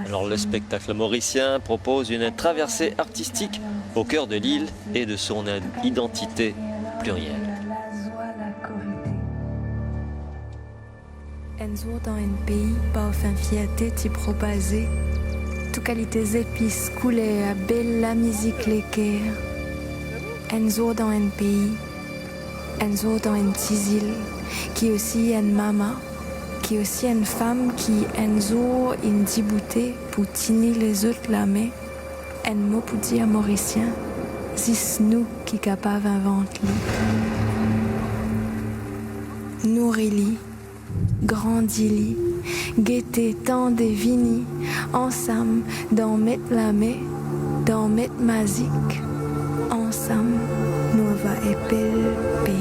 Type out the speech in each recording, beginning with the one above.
Alors le spectacle mauricien propose une traversée artistique au cœur de l'île et de son identité plurielle. Enzo dans un pays par fin fierté t'y propaser, tout qualité épices coulées à belle la musique l'équerre. Enzo dans un pays, Enzo dans une petite île, qui aussi une maman, qui aussi une femme qui Enzo une dibouté pour tenir les autres la main, un mot pour dire Mauricien, c'est nous qui capable inventer. Nourris-li, grandis-li, guettez tant de vini, ensemble dans mettre la main, dans mettre magique, ensemble nous va épeler le pays.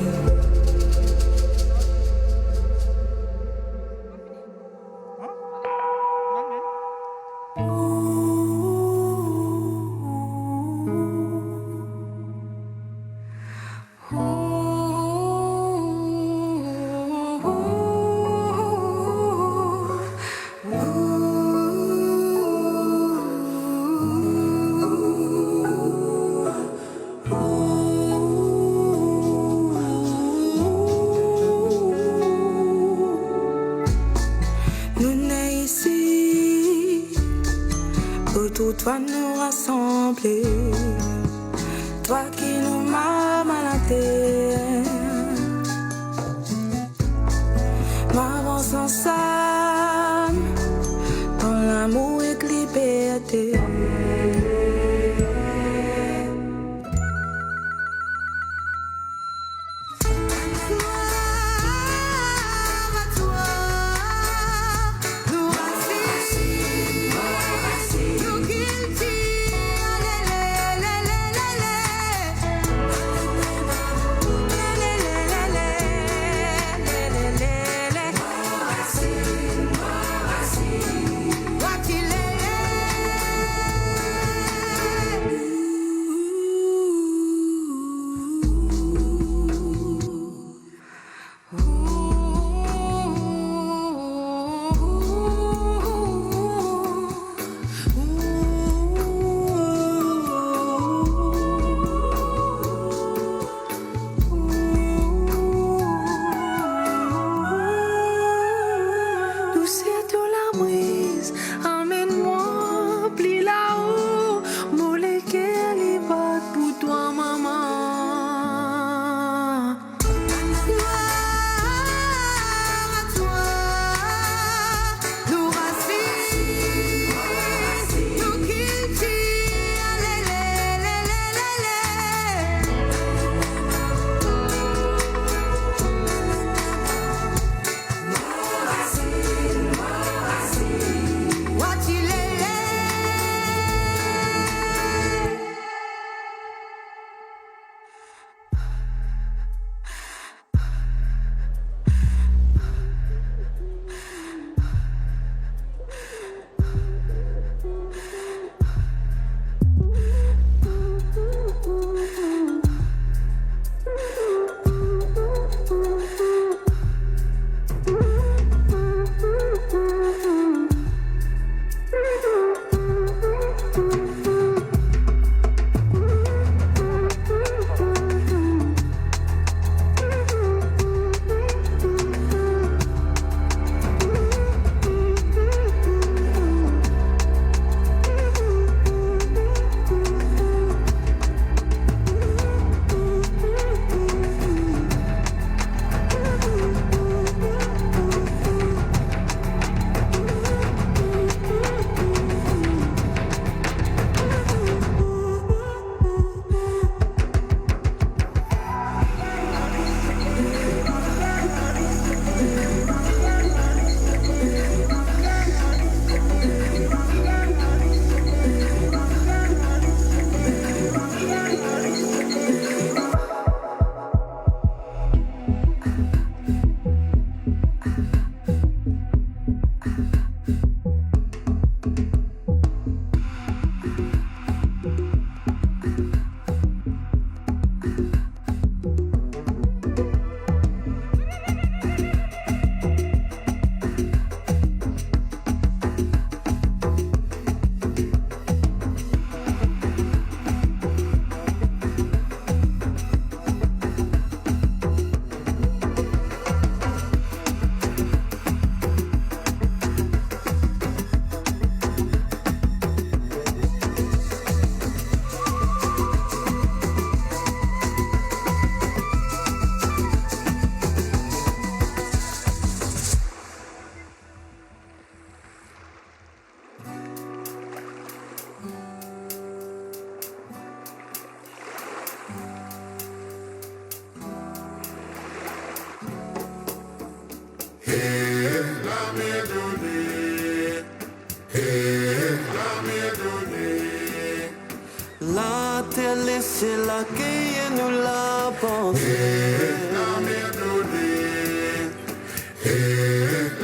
Toi nous rassembler, toi qui nous m'as maladé, m'avance ensemble dans l'amour et la liberté. What terre, laissez la cueille nous la penser. La mer donnée,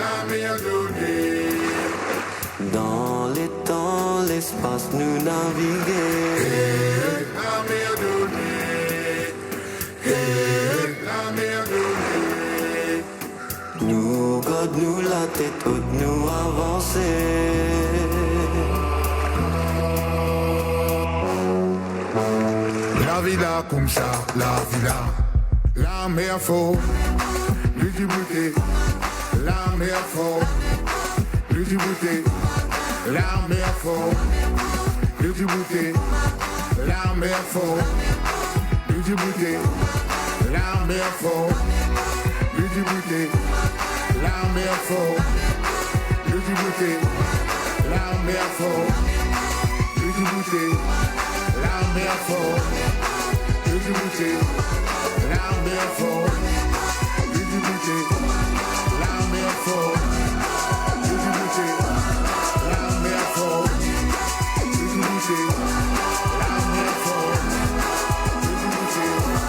la mer donnée. Dans les temps, l'espace nous naviguer. La mer donnée, la mer donnée. Nous garde nous la tête haute, nous avancer. La vida comme ça, la vida. La mer fort, le Djibouti. La mer fort, le Djibouti. La mer fort, le Djibouti. La mer fort, le Djibouti. La mer fort, le Djibouti. La mer fort, le Djibouti. La mer fort, le Djibouti. La mer fort, le Djibouti. La mer fort, le Djibouti. La mer fort, le Djibouti. La mer fort, le Djibouti. La mer fort, le Djibouti.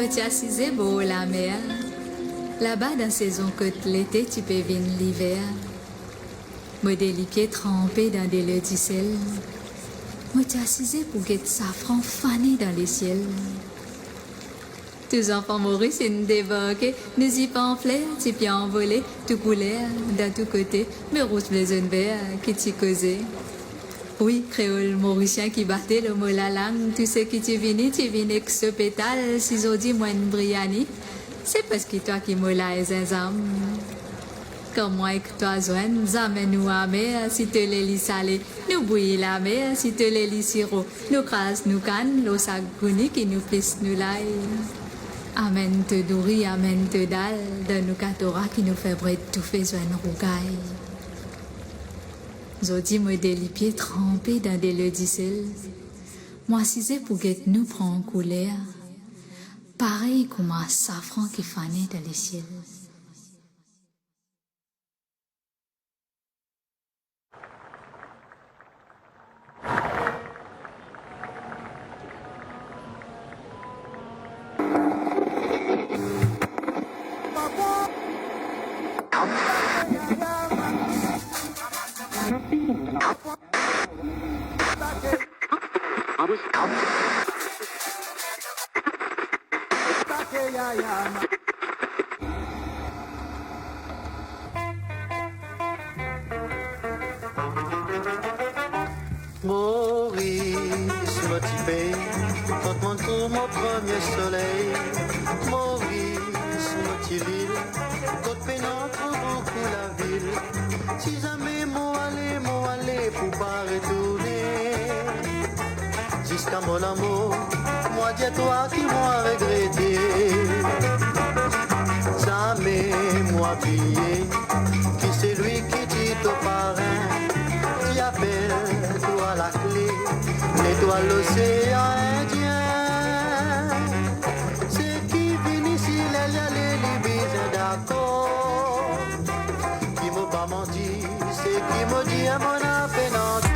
Moi, tu assisé beau la mer. Là-bas, dans saison côte l'été, tu peux venir l'hiver. Moi, des pieds trempés dans des leux du sel. Moi, tu assisé pour guetter safran fané dans les ciels. Tous enfants Maurice, ils débarquent, nous y pamphlet, tu peux envoler, tout couleur, dans tous côtés, mais rouge les zones verts, qui t'y causait. Oui, créole mauricien qui battait le mot la langue, tout ce qui tu viens que ce pétale, si on dit moi une briani, c'est parce que toi qui m'as la zinzam. Comme moi et que toi joigne, amène nous à mer, si te les lis salés, nous bouillis la mer, si te les lis sirop, nous crasse, nous canne, l'eau sagouni qui nous plisse nous l'ail. Amen te douri, amen te dal, de nous katora qui nous fait brûler tout fait joindre rougaille. Zodi moi des pieds trempés dans des leux d'issel. Moi si c'est pour que nous prend couleur, pareil comme un safran qui fanait dans les ciels. Maurice, motivé, quand mon tour, mon premier soleil. Maurice, motivé, quand pénètre beaucoup la ville. Si jamais mon aller, pour pas retourner. Jusqu'à mon amour, moi dis-toi qui m'a regretté. Jamais moi pillé, qui c'est lui qui dit au parrain. Tu appelles toi la clé, l'étoile l'océan Indien. C'est qui finit ici, les libisins d'accord. Qui m'a pas menti, c'est qui m'a dit à mon appénance.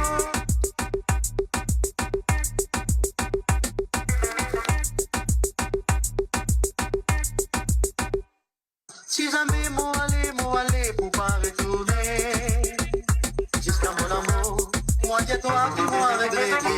Si jamais mon aller, pour pas retourner. Jusqu'à mon amour, moi dis-toi qui m'a regretté.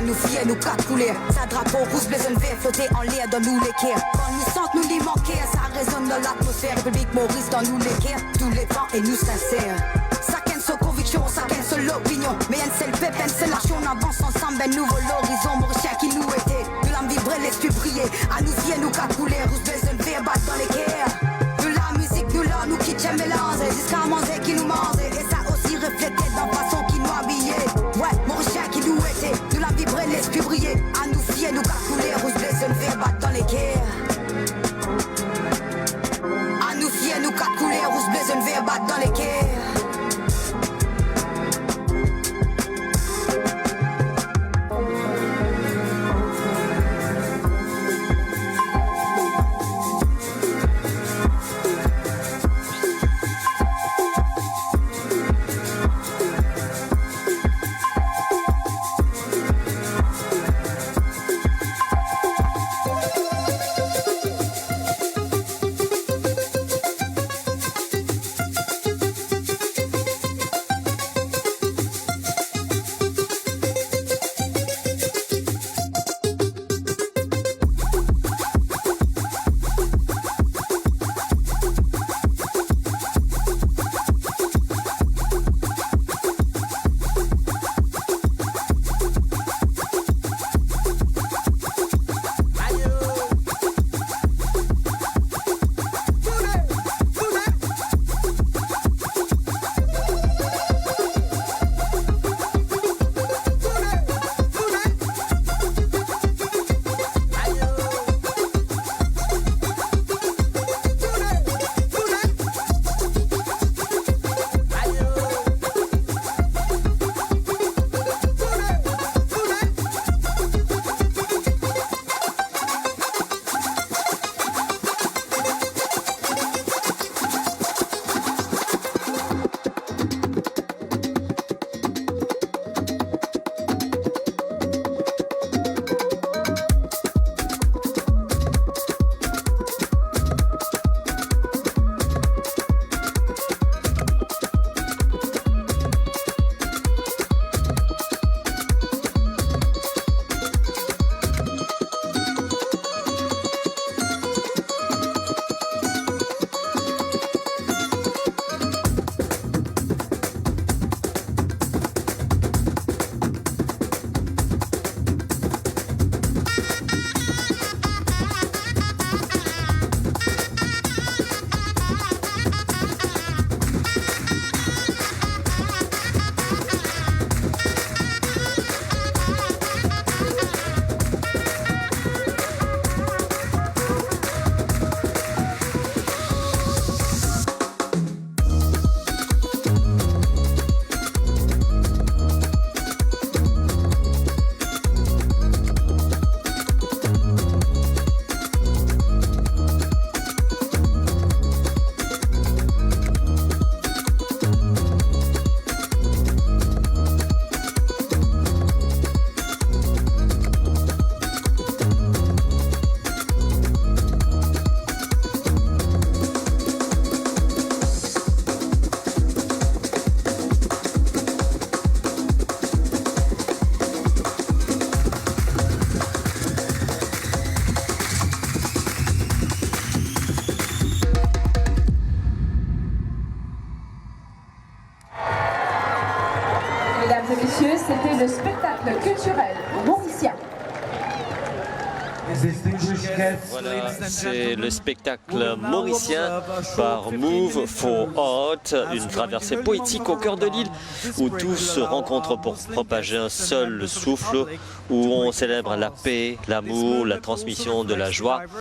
nous fier, nous quatre couleurs. Sa drapeau rouge, blason vert, flotter en l'air dans nous l'équerre. Quand nous sentons, nous l'y manquer, ça résonne dans l'atmosphère. République Maurice dans nous l'équerre, tous les temps et nous sincères. Chacun sa conviction, chacun sa l'opinion. Mais un seul peuple, un seul action, on avance ensemble, un nouveau l'horizon. Mauricien qui nous était, nous l'âme vibrer, l'esprit briller. À nous fier, nous quatre couleurs, rouge, blason vert, battre dans l'équerre. Nous la musique, nous là, nous qui t'aime mélanger. Jusqu'à manger qui nous mange. Et ça aussi reflété dans la façon qui nous habillait. Ouais, Mauricien qui nous était, nous la vibrer, l'esprit briller. À nous fier, nous quatre couleurs, rouge, blason vert, battre dans l'équerre. À nous fier, nous quatre couleurs, rouge, blason vert, battre dans l'équerre. Mesdames et messieurs, c'était le spectacle culturel mauricien. Voilà, c'est le spectacle mauricien par Move for Art, une traversée poétique au cœur de l'île où tous se rencontrent pour propager un seul souffle, où on célèbre la paix, l'amour, la transmission de la joie.